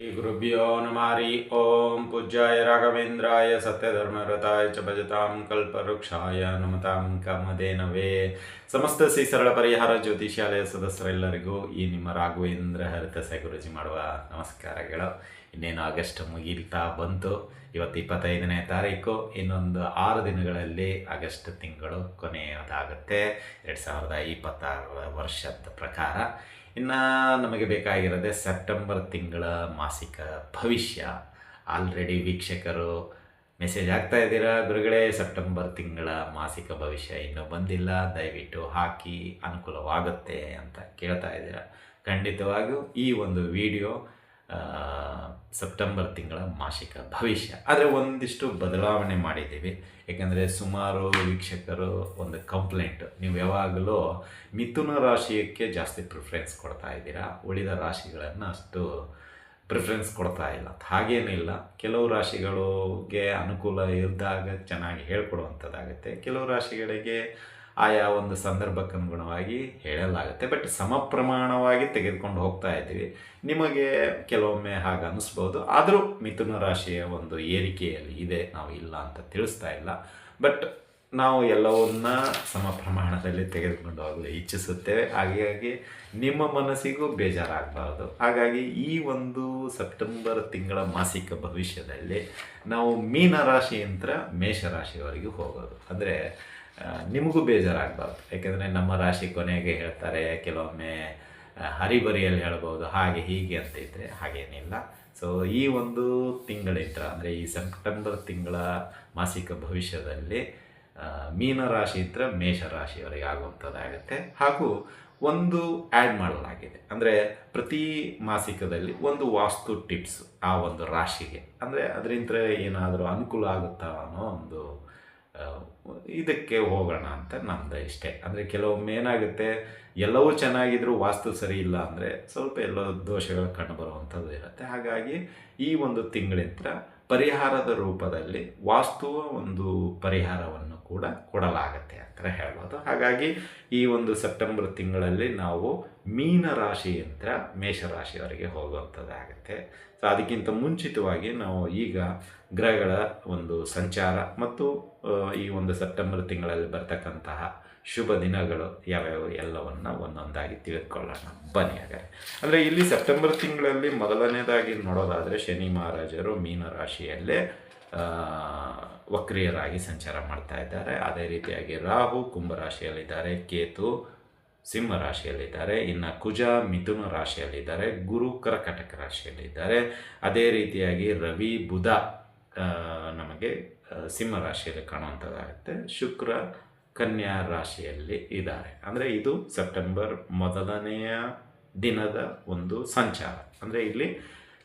श्री गुरुभ्यो नमः हरि ओम पूज्याय राघवेंद्राय सत्यधर्मरताय च भजतां कल्पवृक्षाय नमतां ಕಾಮಧೇನವೇ ಸಮಸ್ತ ಶ್ರೀ ಸರಳ ಪರಿಹಾರ ಜ್ಯೋತಿಷ್ಯಾಲಯ ಸದಸ್ಯರೆಲ್ಲರಿಗೂ ಈ ನಿಮ್ಮ ರಾಘವೇಂದ್ರ ಹರಿತಸೆ ಗುರುಜಿ ಮಾಡುವ ನಮಸ್ಕಾರಗಳು. ಇನ್ನೇನು ಆಗಸ್ಟ್ ಮುಗಿತಾ ಬಂತು. ಇವತ್ತು 25ನೇ ತಾರೀಕು. ಇನ್ನೊಂದು 6 ದಿನಗಳಲ್ಲಿ ಆಗಸ್ಟ್ ತಿಂಗಳು ಕೊನೆಯದಾಗುತ್ತೆ 2026 ವರ್ಷದ ಪ್ರಕಾರ. ಇನ್ನು ನಮಗೆ ಬೇಕಾಗಿರೋದೆ ಸೆಪ್ಟೆಂಬರ್ ತಿಂಗಳ ಮಾಸಿಕ ಭವಿಷ್ಯ. ಆಲ್ರೆಡಿ ವೀಕ್ಷಕರು ಮೆಸೇಜ್ ಆಗ್ತಾ ಇದ್ದೀರಾ, ಗುರುಗಳೇ ಸೆಪ್ಟೆಂಬರ್ ತಿಂಗಳ ಮಾಸಿಕ ಭವಿಷ್ಯ ಇನ್ನೂ ಬಂದಿಲ್ಲ, ದಯವಿಟ್ಟು ಹಾಕಿ ಅನುಕೂಲವಾಗುತ್ತೆ ಅಂತ ಕೇಳ್ತಾ ಇದ್ದೀರಾ. ಖಂಡಿತವಾಗಿಯೂ ಈ ಒಂದು ವಿಡಿಯೋ ಸೆಪ್ಟೆಂಬರ್ ತಿಂಗಳ ಮಾಸಿಕ ಭವಿಷ್ಯ. ಆದರೆ ಒಂದಿಷ್ಟು ಬದಲಾವಣೆ ಮಾಡಿದ್ದೀವಿ. ಏಕೆಂದರೆ ಸುಮಾರು ವೀಕ್ಷಕರು ಒಂದು ಕಂಪ್ಲೇಂಟ್, ನೀವು ಯಾವಾಗಲೂ ಮಿಥುನ ರಾಶಿಯಕ್ಕೆ ಜಾಸ್ತಿ ಪ್ರಿಫರೆನ್ಸ್ ಕೊಡ್ತಾ ಇದ್ದೀರಾ, ಉಳಿದ ರಾಶಿಗಳನ್ನು ಅಷ್ಟು ಪ್ರಿಫರೆನ್ಸ್ ಕೊಡ್ತಾ ಇಲ್ಲ. ಹಾಗೇನಿಲ್ಲ, ಕೆಲವು ರಾಶಿಗಳಿಗೆ ಅನುಕೂಲ ಇದ್ದಾಗ ಚೆನ್ನಾಗಿ ಹೇಳ್ಕೊಡುವಂಥದ್ದಾಗುತ್ತೆ, ಕೆಲವು ರಾಶಿಗಳಿಗೆ ಆಯಾ ಒಂದು ಸಂದರ್ಭಕ್ಕೆ ಅನುಗುಣವಾಗಿ ಹೇಳಲಾಗುತ್ತೆ. ಬಟ್ ಸಮ ಪ್ರಮಾಣವಾಗಿ ತೆಗೆದುಕೊಂಡು ಹೋಗ್ತಾ ಇದ್ದೀವಿ. ನಿಮಗೆ ಕೆಲವೊಮ್ಮೆ ಹಾಗೆ ಅನ್ನಿಸ್ಬೋದು, ಆದರೂ ಮಿಥುನ ರಾಶಿಯ ಒಂದು ಏರಿಕೆಯಲ್ಲಿ ಇದೆ, ನಾವು ಇಲ್ಲ ಅಂತ ತಿಳಿಸ್ತಾ ಇಲ್ಲ. ಬಟ್ ನಾವು ಎಲ್ಲವನ್ನ ಸಮ ಪ್ರಮಾಣದಲ್ಲಿ ತೆಗೆದುಕೊಂಡು ಹೋಗಲು ಇಚ್ಛಿಸುತ್ತೇವೆ. ಹಾಗಾಗಿ ನಿಮ್ಮ ಮನಸ್ಸಿಗೂ ಬೇಜಾರಾಗಬಾರ್ದು. ಹಾಗಾಗಿ ಈ ಒಂದು ಸೆಪ್ಟೆಂಬರ್ ತಿಂಗಳ ಮಾಸಿಕ ಭವಿಷ್ಯದಲ್ಲಿ ನಾವು ಮೀನ ರಾಶಿಯಿಂದ ಮೇಷರಾಶಿಯವರೆಗೂ ಹೋಗೋದು. ಅಂದರೆ ನಿಮಗೂ ಬೇಜಾರಾಗಬಾರ್ದು. ಯಾಕೆಂದರೆ ನಮ್ಮ ರಾಶಿ ಕೊನೆಗೆ ಹೇಳ್ತಾರೆ, ಕೆಲವೊಮ್ಮೆ ಹರಿಬರಿಯಲ್ಲಿ ಹೇಳ್ಬೋದು, ಹಾಗೆ ಹೀಗೆ ಅಂತ ಇದ್ದರೆ ಹಾಗೇನಿಲ್ಲ. ಸೊ ಈ ಒಂದು ತಿಂಗಳಿಂದ ಅಂದರೆ ಈ ಸೆಪ್ಟೆಂಬರ್ ತಿಂಗಳ ಮಾಸಿಕ ಭವಿಷ್ಯದಲ್ಲಿ ಮೀನರಾಶಿಯಿಂದ ಮೇಷರಾಶಿಯವರೆಗೆ ಆಗುವಂಥದ್ದಾಗುತ್ತೆ. ಹಾಗೂ ಒಂದು ಆ್ಯಡ್ ಮಾಡಲಾಗಿದೆ, ಅಂದರೆ ಪ್ರತಿ ಮಾಸಿಕದಲ್ಲಿ ಒಂದು ವಾಸ್ತು ಟಿಪ್ಸ್ ಆ ಒಂದು ರಾಶಿಗೆ, ಅಂದರೆ ಅದರಿಂದ ಏನಾದರೂ ಅನುಕೂಲ ಆಗುತ್ತಾ ಅನ್ನೋ ಒಂದು ಇದಕ್ಕೆ ಹೋಗೋಣ ಅಂತ ನಮ್ಮದು ಇಷ್ಟೇ. ಅಂದರೆ ಕೆಲವೊಮ್ಮೆ ಏನಾಗುತ್ತೆ, ಎಲ್ಲವೂ ಚೆನ್ನಾಗಿದ್ರೂ ವಾಸ್ತು ಸರಿ ಇಲ್ಲ ಅಂದರೆ ಸ್ವಲ್ಪ ಎಲ್ಲೋ ದೋಷಗಳು ಕಂಡುಬರುವಂಥದ್ದು ಇರುತ್ತೆ. ಹಾಗಾಗಿ ಈ ಒಂದು ತಿಂಗಳಿಂದ ಪರಿಹಾರದ ರೂಪದಲ್ಲಿ ವಾಸ್ತುವ ಒಂದು ಪರಿಹಾರವನ್ನು ಕೂಡ ಕೊಡಲಾಗತ್ತೆ ಅಂತ ಹೇಳ್ಬೋದು. ಹಾಗಾಗಿ ಈ ಒಂದು ಸೆಪ್ಟೆಂಬರ್ ತಿಂಗಳಲ್ಲಿ ನಾವು ಮೀನ ರಾಶಿಯಿಂದ ಮೇಷರಾಶಿಯವರೆಗೆ ಹೋಗುವಂಥದ್ದಾಗುತ್ತೆ. ಸೊ ಅದಕ್ಕಿಂತ ಮುಂಚಿತವಾಗಿ ನಾವು ಈಗ ಗ್ರಹಗಳ ಒಂದು ಸಂಚಾರ ಮತ್ತು ಈ ಒಂದು ಸೆಪ್ಟೆಂಬರ್ ತಿಂಗಳಲ್ಲಿ ಬರ್ತಕ್ಕಂತಹ ಶುಭ ದಿನಗಳು ಯಾವ್ಯಾವ ಎಲ್ಲವನ್ನು ಒಂದೊಂದಾಗಿ ತಿಳಿದುಕೊಳ್ಳೋಣ ಬನ್ನಿ. ಹಾಗಾದರೆ ಅಂದರೆ ಇಲ್ಲಿ ಸೆಪ್ಟೆಂಬರ್ ತಿಂಗಳಲ್ಲಿ ಮೊದಲನೇದಾಗಿ ನೋಡೋದಾದರೆ ಶನಿ ಮಹಾರಾಜರು ಮೀನ ರಾಶಿಯಲ್ಲೇ ವಕ್ರಿಯರಾಗಿ ಸಂಚಾರ ಮಾಡ್ತಾ ಇದ್ದಾರೆ. ಅದೇ ರೀತಿಯಾಗಿ ರಾಹು ಕುಂಭರಾಶಿಯಲ್ಲಿದ್ದಾರೆ, ಕೇತು ಸಿಂಹ ರಾಶಿಯಲ್ಲಿದ್ದಾರೆ, ಇನ್ನು ಕುಜ ಮಿಥುನ ರಾಶಿಯಲ್ಲಿದ್ದಾರೆ, ಗುರು ಕರ್ಕಟಕ ರಾಶಿಯಲ್ಲಿದ್ದಾರೆ. ಅದೇ ರೀತಿಯಾಗಿ ರವಿ ಬುಧ ನಮಗೆ ಸಿಂಹ ರಾಶಿಯಲ್ಲಿ ಕಾಣುವಂಥದ್ದಾಗುತ್ತೆ, ಶುಕ್ರ ಕನ್ಯಾ ರಾಶಿಯಲ್ಲಿ ಇದ್ದಾರೆ. ಅಂದರೆ ಇದು ಸೆಪ್ಟೆಂಬರ್ ಮೊದಲನೆಯ ದಿನದ ಒಂದು ಸಂಚಾರ. ಅಂದರೆ ಇಲ್ಲಿ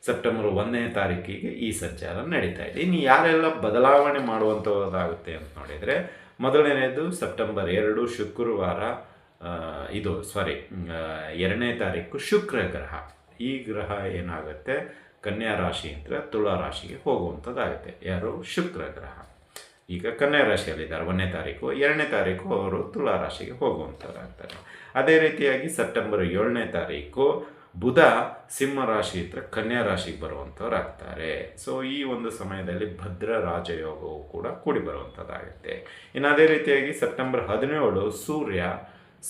ಸೆಪ್ಟೆಂಬರ್ 1ನೇ ತಾರೀಕಿಗೆ ಈ ಸಂಚಾರ ನಡೀತಾ ಇದೆ. ಇನ್ನು ಯಾರೆಲ್ಲ ಬದಲಾವಣೆ ಮಾಡುವಂಥದ್ದಾಗುತ್ತೆ ಅಂತ ನೋಡಿದರೆ, ಮೊದಲನೇದು ಸೆಪ್ಟೆಂಬರ್ 2 ಶುಕ್ರವಾರ, 2ನೇ ತಾರೀಕು ಶುಕ್ರ ಗ್ರಹ. ಈ ಗ್ರಹ ಏನಾಗುತ್ತೆ, ಕನ್ಯಾ ರಾಶಿಯಿಂದ ತುಳಾ ರಾಶಿಗೆ ಹೋಗುವಂಥದ್ದಾಗುತ್ತೆ. ಯಾರು, ಶುಕ್ರ ಗ್ರಹ ಈಗ ಕನ್ಯಾ ರಾಶಿಯಲ್ಲಿದ್ದಾರೆ 1ನೇ ತಾರೀಕು, 2ನೇ ತಾರೀಕು ಅವರು ತುಳಾ ರಾಶಿಗೆ ಹೋಗುವಂಥದ್ದಾಗ್ತಾರೆ. ಅದೇ ರೀತಿಯಾಗಿ ಸೆಪ್ಟೆಂಬರ್ 7ನೇ ತಾರೀಕು ಬುಧ ಸಿಂಹ ರಾಶಿಯಿಂದ ಕನ್ಯಾ ರಾಶಿಗೆ ಬರುವಂಥವ್ರು ಆಗ್ತಾರೆ. ಸೊ ಈ ಒಂದು ಸಮಯದಲ್ಲಿ ಭದ್ರ ರಾಜಯೋಗವು ಕೂಡ ಕೂಡಿ ಬರುವಂಥದ್ದಾಗುತ್ತೆ. ಇನ್ನು ಅದೇ ರೀತಿಯಾಗಿ ಸೆಪ್ಟೆಂಬರ್ 17 ಸೂರ್ಯ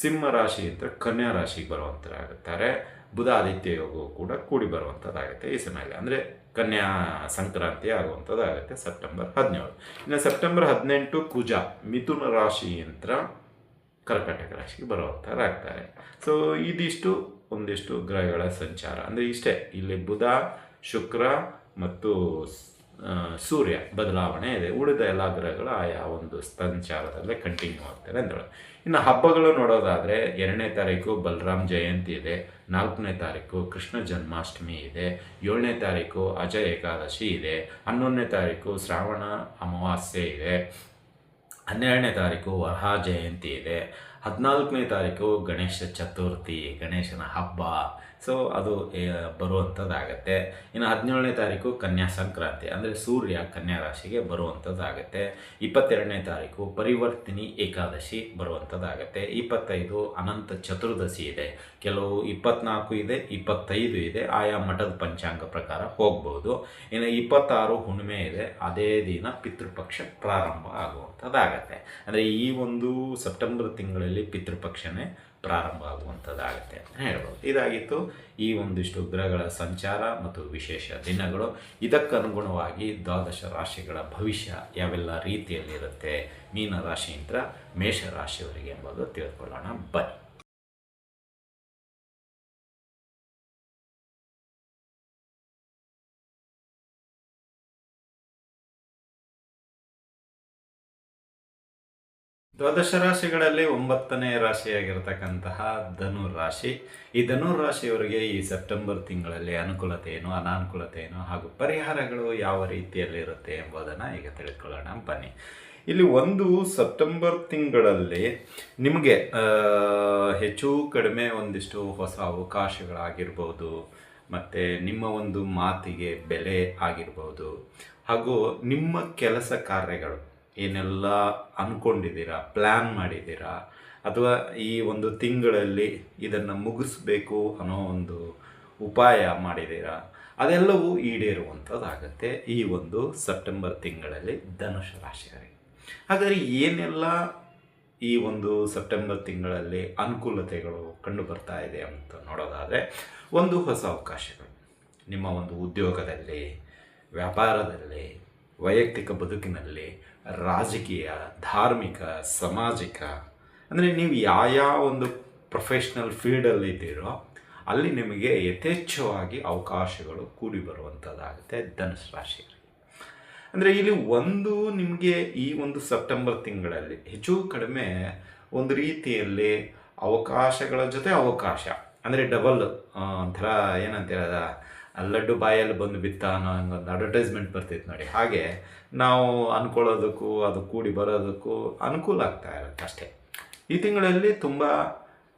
ಸಿಂಹ ರಾಶಿಯಿಂದ ಕನ್ಯಾ ರಾಶಿಗೆ ಬರುವಂಥದ್ದಾಗುತ್ತಾರೆ. ಬುಧ ಆದಿತ್ಯ ಯೋಗವು ಕೂಡ ಕೂಡಿ ಬರುವಂಥದ್ದಾಗುತ್ತೆ ಈ ಸಮಯದಲ್ಲಿ. ಅಂದರೆ ಕನ್ಯಾ ಸಂಕ್ರಾಂತಿ ಆಗುವಂಥದ್ದಾಗುತ್ತೆ ಸೆಪ್ಟೆಂಬರ್ 17. ಇನ್ನು ಸೆಪ್ಟೆಂಬರ್ 18 ಕುಜ ಮಿಥುನ ರಾಶಿಯಿಂದ ಕರ್ಕಟಕ ರಾಶಿಗೆ ಬರುವಂಥದ್ದಾಗ್ತಾರೆ. ಸೊ ಇದಿಷ್ಟು ಒಂದಿಷ್ಟು ಗ್ರಹಗಳ ಸಂಚಾರ. ಅಂದರೆ ಇಷ್ಟೇ, ಇಲ್ಲಿ ಬುಧ ಶುಕ್ರ ಮತ್ತು ಸೂರ್ಯ ಬದಲಾವಣೆ ಇದೆ. ಉಳಿದ ಎಲ್ಲ ಗ್ರಹಗಳು ಆಯಾ ಒಂದು ಸಂಚಾರದಲ್ಲೇ ಕಂಟಿನ್ಯೂ ಆಗ್ತಾರೆ ಅಂತೇಳಿ. ಇನ್ನು ಹಬ್ಬಗಳು ನೋಡೋದಾದರೆ 2ನೇ ತಾರೀಕು ಬಲರಾಮ್ ಜಯಂತಿ ಇದೆ, 4ನೇ ತಾರೀಕು ಕೃಷ್ಣ ಜನ್ಮಾಷ್ಟಮಿ ಇದೆ, 7ನೇ ತಾರೀಕು ಅಜಯ ಏಕಾದಶಿ ಇದೆ, 11ನೇ ತಾರೀಕು ಶ್ರಾವಣ ಅಮಾವಾಸ್ಯೆ ಇದೆ, 12ನೇ ತಾರೀಕು ವರಹ ಜಯಂತಿ ಇದೆ, 14ನೇ ತಾರೀಕು ಗಣೇಶ ಚತುರ್ಥಿ, ಗಣೇಶನ ಹಬ್ಬ ಸೊ ಅದು ಬರುವಂಥದ್ದಾಗತ್ತೆ. ಇನ್ನು 17ನೇ ತಾರೀಕು ಕನ್ಯಾ ಸಂಕ್ರಾಂತಿ, ಅಂದರೆ ಸೂರ್ಯ ಕನ್ಯಾ ರಾಶಿಗೆ ಬರುವಂಥದ್ದಾಗತ್ತೆ. 22ನೇ ತಾರೀಕು ಪರಿವರ್ತಿನಿ ಏಕಾದಶಿ ಬರುವಂಥದ್ದಾಗತ್ತೆ. 25 ಅನಂತ ಚತುರ್ದಶಿ ಇದೆ, ಕೆಲವು 24 ಇದೆ, 25 ಇದೆ, ಆಯಾ ಮಠದ ಪಂಚಾಂಗ ಪ್ರಕಾರ ಹೋಗ್ಬೋದು. ಇನ್ನು 26 ಹುಣ್ಣಿಮೆ ಇದೆ, ಅದೇ ದಿನ ಪಿತೃಪಕ್ಷ ಪ್ರಾರಂಭ ಆಗುವಂಥದ್ದಾಗತ್ತೆ. ಅಂದರೆ ಈ ಒಂದು ಸೆಪ್ಟೆಂಬರ್ ತಿಂಗಳಲ್ಲಿ ಪಿತೃಪಕ್ಷನೇ ಪ್ರಾರಂಭ ಆಗುವಂಥದ್ದಾಗತ್ತೆ ಅಂತ ಹೇಳ್ಬೋದು. ಇದಾಗಿತ್ತು ಈ ಒಂದಿಷ್ಟು ಗ್ರಹಗಳ ಸಂಚಾರ ಮತ್ತು ವಿಶೇಷ ದಿನಗಳು. ಇದಕ್ಕನುಗುಣವಾಗಿ ದ್ವಾದಶ ರಾಶಿಗಳ ಭವಿಷ್ಯ ಯಾವೆಲ್ಲ ರೀತಿಯಲ್ಲಿರುತ್ತೆ ಮೀನ ರಾಶಿಯಿಂದ ಮೇಷ ರಾಶಿಯವರಿಗೆ ಎಂಬುದು ತಿಳ್ಕೊಳ್ಳೋಣ ಬನ್ನಿ. ದ್ವಾದಶ ರಾಶಿಗಳಲ್ಲಿ 9ನೇ ರಾಶಿಯಾಗಿರ್ತಕ್ಕಂತಹ ಧನುರಾಶಿ. ಈ ಧನುರಾಶಿಯವರಿಗೆ ಈ ಸೆಪ್ಟೆಂಬರ್ ತಿಂಗಳಲ್ಲಿ ಅನುಕೂಲತೆ ಏನು, ಅನಾನುಕೂಲತೆ ಏನು ಹಾಗೂ ಪರಿಹಾರಗಳು ಯಾವ ರೀತಿಯಲ್ಲಿರುತ್ತೆ ಎಂಬುದನ್ನು ಈಗ ತಿಳ್ಕೊಳ್ಳೋಣ ಬನ್ನಿ. ಇಲ್ಲಿ ಒಂದು ಸೆಪ್ಟೆಂಬರ್ ತಿಂಗಳಲ್ಲಿ ನಿಮಗೆ ಹೆಚ್ಚು ಕಡಿಮೆ ಒಂದಿಷ್ಟು ಹೊಸ ಅವಕಾಶಗಳಾಗಿರ್ಬೋದು, ಮತ್ತು ನಿಮ್ಮ ಒಂದು ಮಾತಿಗೆ ಬೆಲೆ ಆಗಿರ್ಬೋದು, ಹಾಗೂ ನಿಮ್ಮ ಕೆಲಸ ಕಾರ್ಯಗಳು ಏನೆಲ್ಲ ಅಂದ್ಕೊಂಡಿದ್ದೀರಾ, ಪ್ಲ್ಯಾನ್ ಮಾಡಿದ್ದೀರಾ, ಅಥವಾ ಈ ಒಂದು ತಿಂಗಳಲ್ಲಿ ಇದನ್ನು ಮುಗಿಸ್ಬೇಕು ಅನ್ನೋ ಒಂದು ಉಪಾಯ ಮಾಡಿದ್ದೀರಾ, ಅದೆಲ್ಲವೂ ಈಡೇರುವಂಥದ್ದಾಗತ್ತೆ ಈ ಒಂದು ಸೆಪ್ಟೆಂಬರ್ ತಿಂಗಳಲ್ಲಿ ಧನುಷ್ ರಾಶಿಯವರಿಗೆ. ಹಾಗಾದರೆ ಏನೆಲ್ಲ ಈ ಒಂದು ಸೆಪ್ಟೆಂಬರ್ ತಿಂಗಳಲ್ಲಿ ಅನುಕೂಲತೆಗಳು ಕಂಡು ಬರ್ತಾ ಇದೆ ಅಂತ ನೋಡೋದಾದರೆ, ಒಂದು ಹೊಸ ಅವಕಾಶಗಳು ನಿಮ್ಮ ಒಂದು ಉದ್ಯೋಗದಲ್ಲಿ, ವ್ಯಾಪಾರದಲ್ಲಿ, ವೈಯಕ್ತಿಕ ಬದುಕಿನಲ್ಲಿ, ರಾಜಕೀಯ, ಧಾರ್ಮಿಕ, ಸಾಮಾಜಿಕ, ಅಂದರೆ ನೀವು ಯಾವ ಒಂದು ಪ್ರೊಫೆಷ್ನಲ್ ಫೀಲ್ಡಲ್ಲಿ ಇದ್ದೀರೋ ಅಲ್ಲಿ ನಿಮಗೆ ಯಥೇಚ್ಛವಾಗಿ ಅವಕಾಶಗಳು ಕೂಡಿ ಬರುವಂಥದ್ದಾಗುತ್ತೆ ಧನುಸ್ ರಾಶಿಯವರಿಗೆ. ಅಂದರೆ ಇಲ್ಲಿ ಒಂದು ನಿಮಗೆ ಈ ಒಂದು ಸೆಪ್ಟೆಂಬರ್ ತಿಂಗಳಲ್ಲಿ ಹೆಚ್ಚು ಕಡಿಮೆ ಒಂದು ರೀತಿಯಲ್ಲಿ ಅವಕಾಶಗಳ ಜೊತೆ ಅವಕಾಶ, ಅಂದರೆ ಡಬಲ್ ಒಂಥರ ಏನಂತೀರ, ಲಡ್ಡು ಬಾಯಲ್ಲಿ ಬಂದು ಬಿತ್ತ ಅನ್ನೋ ಹಂಗೊಂದು ಅಡ್ವರ್ಟೈಸ್ಮೆಂಟ್ ಬರ್ತಿತ್ತು ನೋಡಿ, ಹಾಗೆ ನಾವು ಅಂದ್ಕೊಳ್ಳೋದಕ್ಕೂ ಅದು ಕೂಡಿ ಬರೋದಕ್ಕೂ ಅನುಕೂಲ ಆಗ್ತಾ ಇರುತ್ತೆ ಅಷ್ಟೇ. ಈ ತಿಂಗಳಲ್ಲಿ ತುಂಬ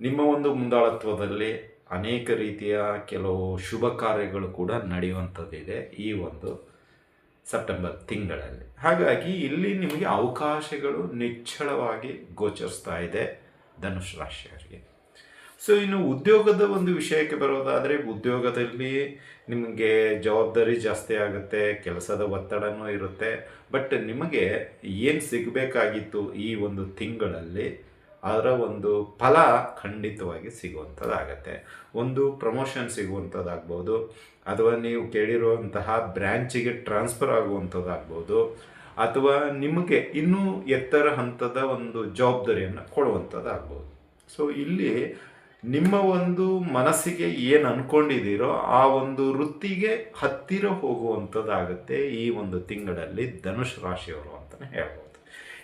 ನಿಮ್ಮ ಒಂದು ಮುಂದಾಳತ್ವದಲ್ಲಿ ಅನೇಕ ರೀತಿಯ ಕೆಲವು ಶುಭ ಕಾರ್ಯಗಳು ಕೂಡ ನಡೆಯುವಂಥದ್ದಿದೆ ಈ ಒಂದು ಸೆಪ್ಟೆಂಬರ್ ತಿಂಗಳಲ್ಲಿ. ಹಾಗಾಗಿ ಇಲ್ಲಿ ನಿಮಗೆ ಅವಕಾಶಗಳು ನಿಚ್ಚಳವಾಗಿ ಗೋಚರಿಸ್ತಾ ಇದೆ ಧನುಷ್ ರಾಶಿಯವರಿಗೆ. ಸೊ ಇನ್ನು ಉದ್ಯೋಗದ ಒಂದು ವಿಷಯಕ್ಕೆ ಬರೋದಾದರೆ, ಉದ್ಯೋಗದಲ್ಲಿ ನಿಮಗೆ ಜವಾಬ್ದಾರಿ ಜಾಸ್ತಿ ಆಗುತ್ತೆ, ಕೆಲಸದ ಒತ್ತಡನೂ ಇರುತ್ತೆ. ಬಟ್ ನಿಮಗೆ ಏನು ಸಿಗಬೇಕಾಗಿತ್ತು ಈ ಒಂದು ತಿಂಗಳಲ್ಲಿ ಅದರ ಒಂದು ಫಲ ಖಂಡಿತವಾಗಿ ಸಿಗುವಂಥದ್ದಾಗತ್ತೆ. ಒಂದು ಪ್ರಮೋಷನ್ ಸಿಗುವಂಥದ್ದಾಗ್ಬೋದು, ಅಥವಾ ನೀವು ಕೇಳಿರುವಂತಹ ಬ್ರ್ಯಾಂಚಿಗೆ ಟ್ರಾನ್ಸ್ಫರ್ ಆಗುವಂಥದ್ದಾಗ್ಬೋದು, ಅಥವಾ ನಿಮಗೆ ಇನ್ನೂ ಎತ್ತರ ಹಂತದ ಒಂದು ಜವಾಬ್ದಾರಿಯನ್ನು ಕೊಡುವಂಥದ್ದಾಗ್ಬೋದು. ಸೊ ಇಲ್ಲಿ ನಿಮ್ಮ ಒಂದು ಮನಸ್ಸಿಗೆ ಏನು ಅಂದ್ಕೊಂಡಿದ್ದೀರೋ ಆ ಒಂದು ವೃತ್ತಿಗೆ ಹತ್ತಿರ ಹೋಗುವಂಥದ್ದಾಗುತ್ತೆ ಈ ಒಂದು ತಿಂಗಳಲ್ಲಿ ಧನುಷ್ ರಾಶಿಯವರು ಅಂತಲೇ ಹೇಳ್ಬೋದು.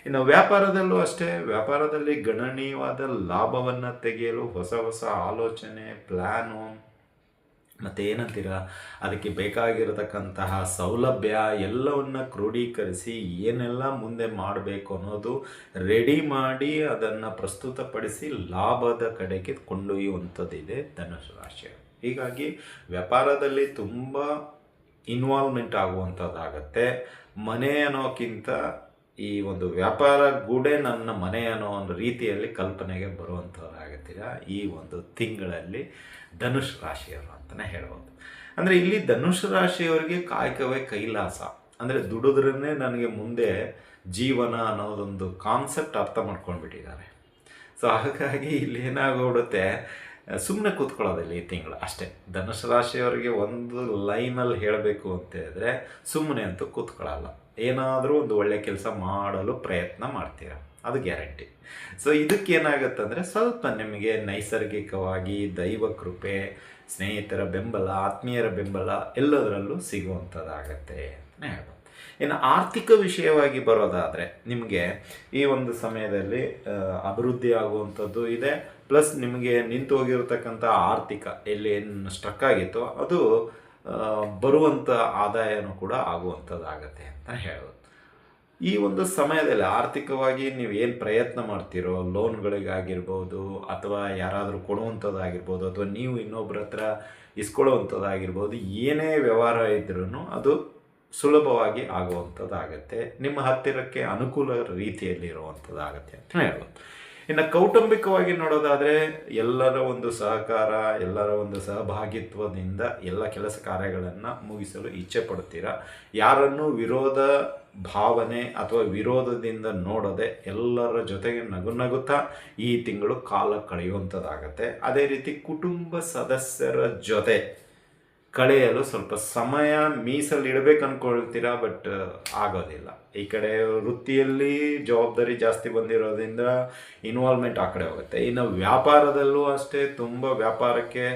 ಇನ್ನು ವ್ಯಾಪಾರದಲ್ಲೂ ಅಷ್ಟೇ, ವ್ಯಾಪಾರದಲ್ಲಿ ಗಣನೀಯವಾದ ಲಾಭವನ್ನು ತೆಗೆಯಲು ಹೊಸ ಹೊಸ ಆಲೋಚನೆ, ಪ್ಲ್ಯಾನು, ಮತ್ತು ಏನಂತೀರ ಅದಕ್ಕೆ ಬೇಕಾಗಿರತಕ್ಕಂತಹ ಸೌಲಭ್ಯ ಎಲ್ಲವನ್ನು ಕ್ರೋಢೀಕರಿಸಿ ಏನೆಲ್ಲ ಮುಂದೆ ಮಾಡಬೇಕು ಅನ್ನೋದು ರೆಡಿ ಮಾಡಿ ಅದನ್ನು ಪ್ರಸ್ತುತಪಡಿಸಿ ಲಾಭದ ಕಡೆಗೆ ಕೊಂಡೊಯ್ಯುವಂಥದ್ದಿದೆ ಧನುಷ್ ರಾಶಿಯವರು. ಹೀಗಾಗಿ ವ್ಯಾಪಾರದಲ್ಲಿ ತುಂಬ ಇನ್ವಾಲ್ವ್ಮೆಂಟ್ ಆಗುವಂಥದ್ದಾಗತ್ತೆ. ಮನೆ ಅನ್ನೋಕ್ಕಿಂತ ಈ ಒಂದು ವ್ಯಾಪಾರ ಗೂಡೆ ನನ್ನ ಮನೆ ಅನ್ನೋ ಒಂದು ರೀತಿಯಲ್ಲಿ ಕಲ್ಪನೆಗೆ ಬರುವಂಥದ್ದಾಗುತ್ತೀರ ಈ ಒಂದು ತಿಂಗಳಲ್ಲಿ ಧನುಷ್ ರಾಶಿಯವರು ಅಂತಲೇ ಹೇಳ್ಬೋದು. ಅಂದರೆ ಇಲ್ಲಿ ಧನುಷ್ ರಾಶಿಯವರಿಗೆ ಕಾಯಕವೇ ಕೈಲಾಸ, ಅಂದರೆ ದುಡಿದ್ರೇ ನನಗೆ ಮುಂದೆ ಜೀವನ ಅನ್ನೋದೊಂದು ಕಾನ್ಸೆಪ್ಟ್ ಅರ್ಥ ಮಾಡ್ಕೊಂಡ್ಬಿಟ್ಟಿದ್ದಾರೆ. ಸೊ ಹಾಗಾಗಿ ಇಲ್ಲಿ ಏನಾಗ್ಬಿಡುತ್ತೆ, ಸುಮ್ಮನೆ ಕೂತ್ಕೊಳ್ಳೋದಿಲ್ಲ ಈ ತಿಂಗಳು ಅಷ್ಟೇ. ಧನುಷ್ ರಾಶಿಯವರಿಗೆ ಒಂದು ಲೈನಲ್ಲಿ ಹೇಳಬೇಕು ಅಂತ ಹೇಳಿದ್ರೆ ಸುಮ್ಮನೆ ಅಂತೂ ಕೂತ್ಕೊಳ್ಳಲ್ಲ, ಏನಾದರೂ ಒಂದು ಒಳ್ಳೆಯ ಕೆಲಸ ಮಾಡಲು ಪ್ರಯತ್ನ ಮಾಡ್ತೀರ, ಅದು ಗ್ಯಾರಂಟಿ. ಸೊ ಇದಕ್ಕೇನಾಗುತ್ತಂದರೆ ಸ್ವಲ್ಪ ನಿಮಗೆ ನೈಸರ್ಗಿಕವಾಗಿ ದೈವ ಕೃಪೆ, ಸ್ನೇಹಿತರ ಬೆಂಬಲ, ಆತ್ಮೀಯರ ಬೆಂಬಲ ಎಲ್ಲದರಲ್ಲೂ ಸಿಗುವಂಥದ್ದಾಗತ್ತೆ ಅಂತಲೇ ಹೇಳ್ಬೋದು. ಇನ್ನು ಆರ್ಥಿಕ ವಿಷಯವಾಗಿ ಬರೋದಾದರೆ ನಿಮಗೆ ಈ ಒಂದು ಸಮಯದಲ್ಲಿ ಅಭಿವೃದ್ಧಿ ಆಗುವಂಥದ್ದು ಇದೆ. ಪ್ಲಸ್ ನಿಮಗೆ ನಿಂತು ಹೋಗಿರತಕ್ಕಂಥ ಆರ್ಥಿಕ ಎಲ್ಲಿ ಏನು ಸ್ಟ್ರಕ್ ಆಗಿತ್ತೋ ಅದು ಬರುವಂಥ ಆದಾಯನೂ ಕೂಡ ಆಗುವಂಥದ್ದಾಗತ್ತೆ ಅಂತ ಹೇಳ್ಬೋದು. ಈ ಒಂದು ಸಮಯದಲ್ಲಿ ಆರ್ಥಿಕವಾಗಿ ನೀವು ಏನು ಪ್ರಯತ್ನ ಮಾಡ್ತೀರೋ, ಲೋನ್ಗಳಿಗಾಗಿರ್ಬೋದು ಅಥವಾ ಯಾರಾದರೂ ಕೊಡುವಂಥದ್ದಾಗಿರ್ಬೋದು ಅಥವಾ ನೀವು ಇನ್ನೊಬ್ಬರ ಹತ್ರ ಇಸ್ಕೊಳ್ಳುವಂಥದ್ದಾಗಿರ್ಬೋದು, ಏನೇ ವ್ಯವಹಾರ ಇದ್ರೂ ಅದು ಸುಲಭವಾಗಿ ಆಗುವಂಥದ್ದಾಗತ್ತೆ. ನಿಮ್ಮ ಹತ್ತಿರಕ್ಕೆ ಅನುಕೂಲ ರೀತಿಯಲ್ಲಿ ಇರುವಂಥದ್ದಾಗತ್ತೆ ಅಂತ ಹೇಳ್ಬೋದು. ಇನ್ನು ಕೌಟುಂಬಿಕವಾಗಿ ನೋಡೋದಾದರೆ ಎಲ್ಲರ ಒಂದು ಸಹಕಾರ, ಎಲ್ಲರ ಒಂದು ಸಹಭಾಗಿತ್ವದಿಂದ ಎಲ್ಲ ಕೆಲಸ ಕಾರ್ಯಗಳನ್ನು ಮುಗಿಸಲು ಇಚ್ಛೆ ಪಡ್ತೀರಾ. ಯಾರನ್ನೂ ವಿರೋಧ ಭಾವನೆ ಅಥವಾ ವಿರೋಧದಿಂದ ನೋಡದೆ ಎಲ್ಲರ ಜೊತೆಗೆ ನಗುತ್ತಾ ಈ ತಿಂಗಳು ಕಾಲ ಕಳೆಯುವಂಥದ್ದಾಗತ್ತೆ. ಅದೇ ರೀತಿ ಕುಟುಂಬ ಸದಸ್ಯರ ಜೊತೆ ಕಳೆಯಲು ಸ್ವಲ್ಪ ಸಮಯ ಮೀಸಲಿಡಬೇಕು ಅಂದ್ಕೊಳ್ತೀರಾ, ಬಟ್ ಆಗೋದಿಲ್ಲ. ಈ ಕಡೆ ವೃತ್ತಿಯಲ್ಲಿ ಜವಾಬ್ದಾರಿ ಜಾಸ್ತಿ ಬಂದಿರೋದ್ರಿಂದ ಇನ್ವಾಲ್ವ್ಮೆಂಟ್ ಆ ಕಡೆ ಹೋಗುತ್ತೆ. ಇನ್ನು ವ್ಯಾಪಾರದಲ್ಲೂ ಅಷ್ಟೇ, ತುಂಬ ವ್ಯಾಪಾರಕ್ಕೆ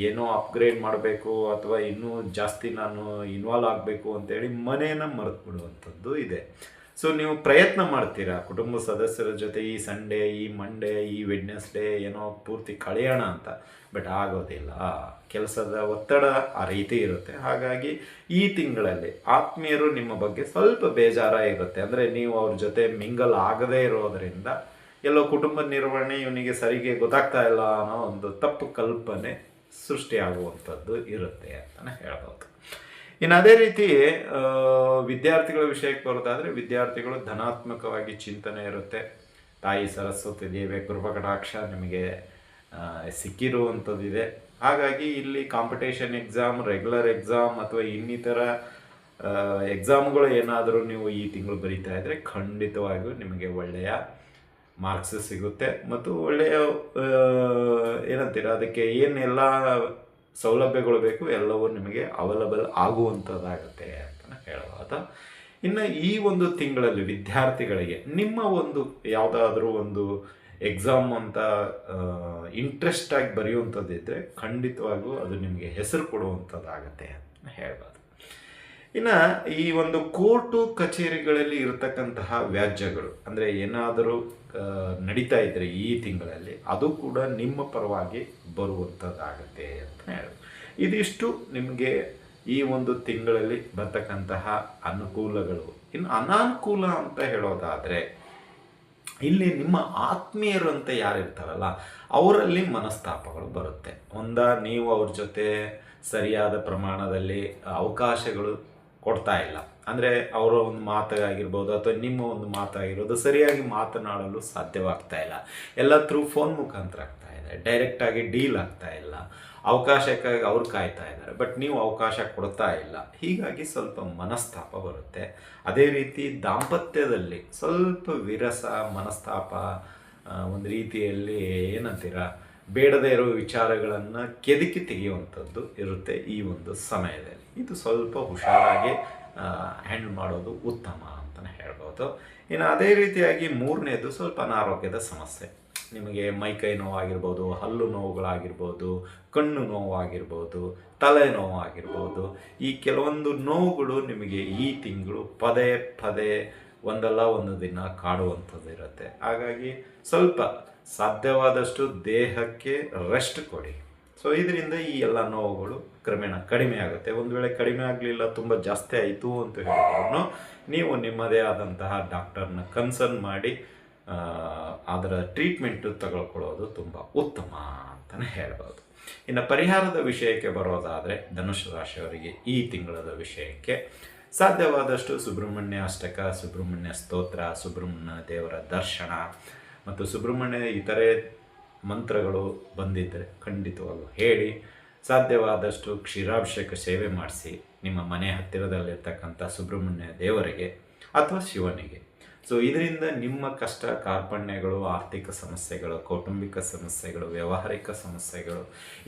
ಏನೋ ಅಪ್ಗ್ರೇಡ್ ಮಾಡಬೇಕು ಅಥವಾ ಇನ್ನೂ ಜಾಸ್ತಿ ನಾನು ಇನ್ವಾಲ್ವ್ ಆಗಬೇಕು ಅಂತೇಳಿ ಮನೆಯನ್ನು ಮರೆತು ಬಿಡುವಂಥದ್ದು ಇದೆ. ಸೊ ನೀವು ಪ್ರಯತ್ನ ಮಾಡ್ತೀರಾ ಕುಟುಂಬ ಸದಸ್ಯರ ಜೊತೆ ಈ ಸಂಡೇ, ಈ ಮಂಡೇ, ಈ ವೆಡ್ನೆಸ್ಡೇ ಏನೋ ಪೂರ್ತಿ ಕಳೆಯೋಣ ಅಂತ, ಬಟ್ ಆಗೋದಿಲ್ಲ. ಕೆಲಸದ ಒತ್ತಡ ಆ ರೀತಿ ಇರುತ್ತೆ. ಹಾಗಾಗಿ ಈ ತಿಂಗಳಲ್ಲಿ ಆತ್ಮೀಯರು ನಿಮ್ಮ ಬಗ್ಗೆ ಸ್ವಲ್ಪ ಬೇಜಾರ ಇರುತ್ತೆ. ಅಂದರೆ ನೀವು ಅವ್ರ ಜೊತೆ ಮಿಂಗಲ್ ಆಗದೇ ಇರೋದರಿಂದ ಎಲ್ಲೋ ಕುಟುಂಬ ನಿರ್ವಹಣೆ ಇವನಿಗೆ ಸರಿಗೆ ಗೊತ್ತಾಗ್ತಾ ಇಲ್ಲ ಅನ್ನೋ ಒಂದು ತಪ್ಪು ಕಲ್ಪನೆ ಸೃಷ್ಟಿಯಾಗುವಂಥದ್ದು ಇರುತ್ತೆ ಅಂತಲೇ ಹೇಳ್ಬೋದು. ಇನ್ನು ಅದೇ ರೀತಿ ವಿದ್ಯಾರ್ಥಿಗಳ ವಿಷಯಕ್ಕೆ ಬರೋದಾದರೆ, ವಿದ್ಯಾರ್ಥಿಗಳು ಧನಾತ್ಮಕವಾಗಿ ಚಿಂತನೆ ಇರುತ್ತೆ. ತಾಯಿ ಸರಸ್ವತಿ ದೇವಿಯ ಕೃಪಕಟಾಕ್ಷ ನಿಮಗೆ ಸಿಕ್ಕಿರುವಂಥದ್ದಿದೆ. ಹಾಗಾಗಿ ಇಲ್ಲಿ ಕಾಂಪಿಟೇಷನ್ ಎಕ್ಸಾಮ್, ರೆಗ್ಯುಲರ್ ಎಕ್ಸಾಮ್ ಅಥವಾ ಇನ್ನಿತರ ಎಕ್ಸಾಮ್ಗಳು ಏನಾದರೂ ನೀವು ಈ ತಿಂಗಳು ಬರೀತಾ ಇದ್ದರೆ ಖಂಡಿತವಾಗಿಯೂ ನಿಮಗೆ ಒಳ್ಳೆಯ ಮಾರ್ಕ್ಸ್ ಸಿಗುತ್ತೆ. ಮತ್ತು ಒಳ್ಳೆಯ ಏನಂತೀರ, ಅದಕ್ಕೆ ಏನೆಲ್ಲ ಸೌಲಭ್ಯಗಳು ಬೇಕು ಎಲ್ಲವೂ ನಿಮಗೆ ಅವೈಲಬಲ್ ಆಗುವಂಥದ್ದಾಗುತ್ತೆ ಅಂತಲೇ ಹೇಳ್ಬೋದು. ಇನ್ನು ಈ ಒಂದು ತಿಂಗಳಲ್ಲಿ ವಿದ್ಯಾರ್ಥಿಗಳಿಗೆ ನಿಮ್ಮ ಒಂದು ಯಾವುದಾದ್ರೂ ಒಂದು ಎಕ್ಸಾಮ್ ಅಂತ ಇಂಟ್ರೆಸ್ಟಾಗಿ ಬರೆಯುವಂಥದ್ದಿದ್ದರೆ ಖಂಡಿತವಾಗೂ ಅದು ನಿಮಗೆ ಹೆಸರು ಕೊಡುವಂಥದ್ದಾಗತ್ತೆ ಅಂತ ಹೇಳ್ಬೋದು. ಇನ್ನು ಈ ಒಂದು ಕೋರ್ಟು ಕಚೇರಿಗಳಲ್ಲಿ ಇರತಕ್ಕಂತಹ ವ್ಯಾಜ್ಯಗಳು, ಅಂದರೆ ಏನಾದರೂ ನಡೀತಾ ಇದ್ದರೆ ಈ ತಿಂಗಳಲ್ಲಿ ಅದು ಕೂಡ ನಿಮ್ಮ ಪರವಾಗಿ ಬರುವಂಥದ್ದಾಗತ್ತೆ ಅಂತ ಹೇಳೋದು. ಇದಿಷ್ಟು ನಿಮಗೆ ಈ ಒಂದು ತಿಂಗಳಲ್ಲಿ ಬರ್ತಕ್ಕಂತಹ ಅನುಕೂಲಗಳು. ಇನ್ನು ಅನಾನುಕೂಲ ಅಂತ ಹೇಳೋದಾದರೆ, ಇಲ್ಲಿ ನಿಮ್ಮ ಆತ್ಮೀಯರು ಅಂತ ಯಾರಿರ್ತಾರಲ್ಲ ಅವರಲ್ಲಿ ಮನಸ್ತಾಪಗಳು ಬರುತ್ತೆ. ನೀವು ಅವ್ರ ಜೊತೆ ಸರಿಯಾದ ಪ್ರಮಾಣದಲ್ಲಿ ಅವಕಾಶಗಳು ಕೊಡ್ತಾ ಇಲ್ಲ. ಅಂದರೆ ಅವರ ಒಂದು ಮಾತಾಗಿರ್ಬೋದು ಅಥವಾ ನಿಮ್ಮ ಒಂದು ಮಾತಾಗಿರೋದು ಸರಿಯಾಗಿ ಮಾತನಾಡಲು ಸಾಧ್ಯವಾಗ್ತಾ ಇಲ್ಲ. ಎಲ್ಲ ಥ್ರೂ ಫೋನ್ ಮುಖಾಂತರ ಆಗ್ತಾ ಇದೆ, ಡೈರೆಕ್ಟಾಗಿ ಡೀಲ್ ಆಗ್ತಾ ಇಲ್ಲ. ಅವಕಾಶಕ್ಕಾಗಿ ಅವ್ರು ಕಾಯ್ತಾ ಇದ್ದಾರೆ, ಬಟ್ ನೀವು ಅವಕಾಶ ಕೊಡ್ತಾ ಇಲ್ಲ. ಹೀಗಾಗಿ ಸ್ವಲ್ಪ ಮನಸ್ತಾಪ ಬರುತ್ತೆ. ಅದೇ ರೀತಿ ದಾಂಪತ್ಯದಲ್ಲಿ ಸ್ವಲ್ಪ ವಿರಸ, ಮನಸ್ತಾಪ, ಒಂದು ರೀತಿಯಲ್ಲಿ ಏನಂತೀರ, ಬೇಡದೇ ಇರೋ ವಿಚಾರಗಳನ್ನು ಕೆದಕಿ ತೆಗೆಯುವಂಥದ್ದು ಇರುತ್ತೆ ಈ ಒಂದು ಸಮಯದಲ್ಲಿ. ಇದು ಸ್ವಲ್ಪ ಹುಷಾರಾಗಿ ಹ್ಯಾಂಡಲ್ ಮಾಡೋದು ಉತ್ತಮ ಅಂತಲೇ ಹೇಳ್ಬೋದು. ಇನ್ನು ಅದೇ ರೀತಿಯಾಗಿ ಮೂರನೇದು ಸ್ವಲ್ಪ ಅನಾರೋಗ್ಯದ ಸಮಸ್ಯೆ. ನಿಮಗೆ ಮೈಕೈ ನೋವಾಗಿರ್ಬೋದು, ಹಲ್ಲು ನೋವುಗಳಾಗಿರ್ಬೋದು, ಕಣ್ಣು ನೋವಾಗಿರ್ಬೋದು, ತಲೆ ನೋವಾಗಿರ್ಬೋದು. ಈ ಕೆಲವೊಂದು ನೋವುಗಳು ನಿಮಗೆ ಈ ತಿಂಗಳು ಪದೇ ಪದೇ ಒಂದಲ್ಲ ಒಂದು ದಿನ ಕಾಡುವಂಥದ್ದು ಇರುತ್ತೆ. ಹಾಗಾಗಿ ಸ್ವಲ್ಪ ಸಾಧ್ಯವಾದಷ್ಟು ದೇಹಕ್ಕೆ ರೆಸ್ಟ್ ಕೊಡಿ. ಸೊ ಇದರಿಂದ ಈ ಎಲ್ಲ ನೋವುಗಳು ಕ್ರಮೇಣ ಕಡಿಮೆ ಆಗುತ್ತೆ. ಒಂದು ವೇಳೆ ಕಡಿಮೆ ಆಗಲಿಲ್ಲ, ತುಂಬ ಜಾಸ್ತಿ ಆಯಿತು ಅಂತ ಹೇಳಿದ್ರು ನೀವು ನಿಮ್ಮದೇ ಆದಂತಹ ಡಾಕ್ಟರ್ನ ಕನ್ಸರ್ನ್ ಮಾಡಿ ಅದರ ಟ್ರೀಟ್ಮೆಂಟು ತಗೊಳ್ಕೊಳ್ಳೋದು ತುಂಬ ಉತ್ತಮ ಅಂತಲೇ ಹೇಳ್ಬೋದು. ಇನ್ನು ಪರಿಹಾರದ ವಿಷಯಕ್ಕೆ ಬರೋದಾದರೆ, ಧನುಷ್ ರಾಶಿಯವರಿಗೆ ಈ ತಿಂಗಳದ ವಿಷಯಕ್ಕೆ ಸಾಧ್ಯವಾದಷ್ಟು ಸುಬ್ರಹ್ಮಣ್ಯ ಅಷ್ಟಕ, ಸುಬ್ರಹ್ಮಣ್ಯ ಸ್ತೋತ್ರ, ಸುಬ್ರಹ್ಮಣ್ಯ ದೇವರ ದರ್ಶನ ಮತ್ತು ಸುಬ್ರಹ್ಮಣ್ಯ ಇತರೆ ಮಂತ್ರಗಳು ಬಂದಿದ್ದರೆ ಖಂಡಿತವಾಗೂ ಹೇಳಿ. ಸಾಧ್ಯವಾದಷ್ಟು ಕ್ಷೀರಾಭಿಷೇಕ ಸೇವೆ ಮಾಡಿಸಿ ನಿಮ್ಮ ಮನೆ ಹತ್ತಿರದಲ್ಲಿರ್ತಕ್ಕಂಥ ಸುಬ್ರಹ್ಮಣ್ಯ ದೇವರಿಗೆ ಅಥವಾ ಶಿವನಿಗೆ. ಸೊ ಇದರಿಂದ ನಿಮ್ಮ ಕಷ್ಟ ಕಾರ್ಪಣ್ಯಗಳು, ಆರ್ಥಿಕ ಸಮಸ್ಯೆಗಳು, ಕೌಟುಂಬಿಕ ಸಮಸ್ಯೆಗಳು, ವ್ಯಾವಹಾರಿಕ ಸಮಸ್ಯೆಗಳು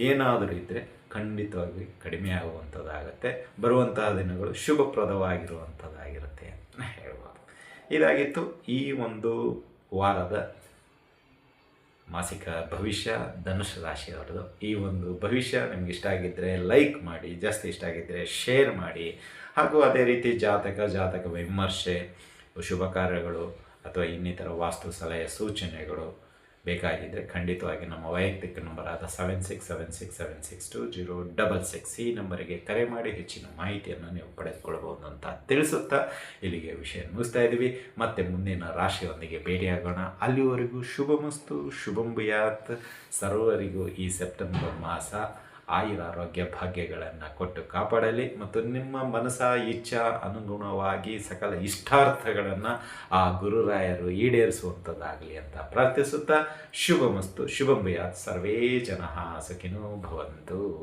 ಏನಾದರೂ ಇದ್ದರೆ ಖಂಡಿತವಾಗಿ ಕಡಿಮೆ ಆಗುವಂಥದ್ದಾಗತ್ತೆ. ಬರುವಂತಹ ದಿನಗಳು ಶುಭಪ್ರದವಾಗಿರುವಂಥದ್ದಾಗಿರುತ್ತೆ ಅಂತ ಹೇಳ್ಬೋದು. ಇದಾಗಿತ್ತು ಈ ಒಂದು ವಾರದ ಮಾಸಿಕ ಭವಿಷ್ಯ ಧನುಷ್ ರಾಶಿಯವರದು. ಈ ಒಂದು ಭವಿಷ್ಯ ನಿಮ್ಗೆ ಇಷ್ಟ ಆಗಿದ್ದರೆ ಲೈಕ್ ಮಾಡಿ, ಜಾಸ್ತಿ ಇಷ್ಟ ಆಗಿದ್ದರೆ ಶೇರ್ ಮಾಡಿ. ಹಾಗೂ ಅದೇ ರೀತಿ ಜಾತಕ ವಿಮರ್ಶೆ, ಶುಭ ಕಾರ್ಯಗಳು ಅಥವಾ ಇನ್ನಿತರ ವಾಸ್ತು ಸಲಹೆ ಸೂಚನೆಗಳು ಬೇಕಾಗಿದ್ದರೆ ಖಂಡಿತವಾಗಿ ನಮ್ಮ ವೈಯಕ್ತಿಕ ನಂಬರ್ ಆದ 7676762066 ಈ ನಂಬರಿಗೆ ಕರೆ ಮಾಡಿ ಹೆಚ್ಚಿನ ಮಾಹಿತಿಯನ್ನು ನೀವು ಪಡೆದುಕೊಳ್ಳಬಹುದು ಅಂತ ತಿಳಿಸುತ್ತಾ ಇಲ್ಲಿಗೆ ವಿಷಯ ಮುಗಿಸ್ತಾ ಇದ್ದೀವಿ. ಮತ್ತೆ ಮುಂದಿನ ರಾಶಿಯೊಂದಿಗೆ ಭೇಟಿಯಾಗೋಣ. ಅಲ್ಲಿವರೆಗೂ ಶುಭಮಸ್ತು, ಶುಭಂ ಭೂಯಾತ್. ಸರ್ವರಿಗೂ ಈ ಸೆಪ್ಟೆಂಬರ್ ಮಾಸ ಆಯುರಾರೋಗ್ಯ ಭಾಗ್ಯಗಳನ್ನು ಕೊಟ್ಟು ಕಾಪಾಡಲಿ ಮತ್ತು ನಿಮ್ಮ ಮನಸ ಇಚ್ಛಾ ಅನುಗುಣವಾಗಿ ಸಕಲ ಇಷ್ಟಾರ್ಥಗಳನ್ನು ಆ ಗುರುರಾಯರು ಈಡೇರಿಸುವಂಥದ್ದಾಗಲಿ ಅಂತ ಪ್ರಾರ್ಥಿಸುತ್ತಾ ಶುಭಮಸ್ತು, ಶುಭಂ ಭೂಯಾತ್. ಸರ್ವೇ ಜನಃ ಸುಖಿನೋ ಭವಂತು.